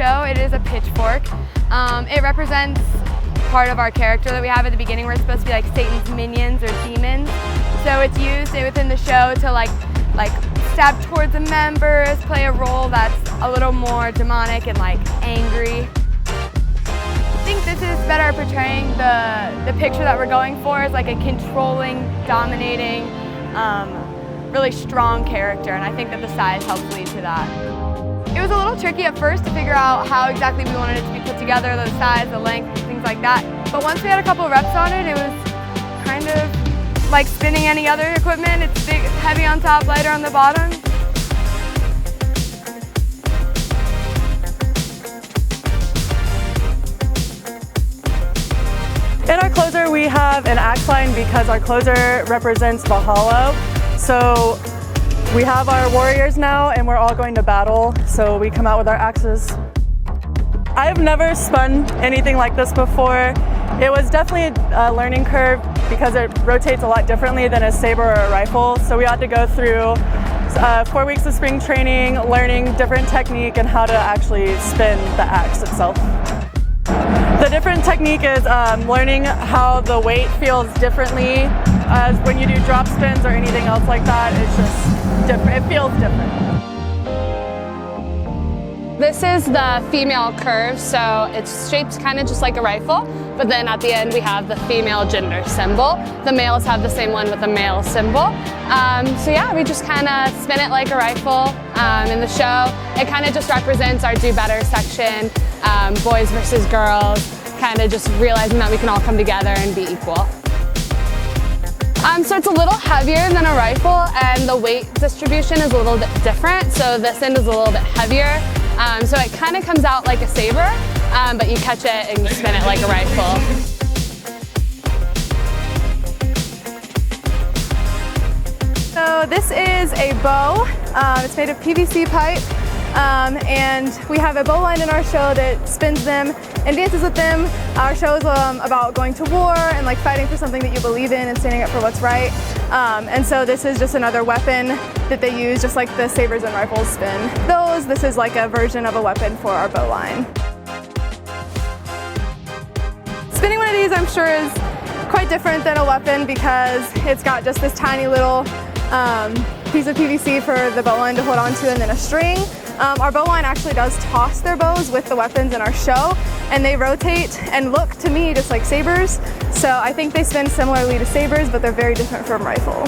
show, it is a pitchfork. It represents part of our character that we have at the beginning. We're supposed to be like Satan's minions or demons. So it's used within the show to like stab towards the members, play a role that's a little more demonic and like angry. I think this is better portraying the picture that we're going for as like a controlling, dominating, really strong character, and I think that the size helps lead to that. It was a little tricky at first to figure out how exactly we wanted it to be put together, the size, the length, things like that. But once we had a couple reps on it, it was kind of like spinning any other equipment. It's big, heavy on top, lighter on the bottom. In our closer, we have an axe line because our closer represents Valhalla. So we have our warriors now and we're all going to battle, so we come out with our axes. I've never spun anything like this before. It was definitely a learning curve because it rotates a lot differently than a saber or a rifle. So we had to go through 4 weeks of spring training, learning different technique and how to actually spin the axe itself. The different technique is learning how the weight feels differently as when you do drop spins or anything else like that. It's just different. It feels different. This is the female curve, so it's shaped kind of just like a rifle, but then at the end we have the female gender symbol. The males have the same one with the male symbol. So yeah, we just kind of spin it like a rifle. In the show, it kind of just represents our do better section, boys versus girls, kind of just realizing that we can all come together and be equal. So it's a little heavier than a rifle and the weight distribution is a little bit different. So this end is a little bit heavier. So it kind of comes out like a saber, but you catch it and you spin it like a rifle. So this is a bow. It's made of PVC pipe. And we have a bow line in our show that spins them and dances with them. Our show is about going to war and like fighting for something that you believe in and standing up for what's right. And so this is just another weapon that they use, just like the sabers and rifles spin those. This is like a version of a weapon for our bow line. Spinning one of these, I'm sure, is quite different than a weapon because it's got just this tiny little piece of PVC for the bow line to hold on to and then a string. Our bow line actually does toss their bows with the weapons in our show, and they rotate and look to me just like sabers. So I think they spin similarly to sabers, but they're very different from rifle.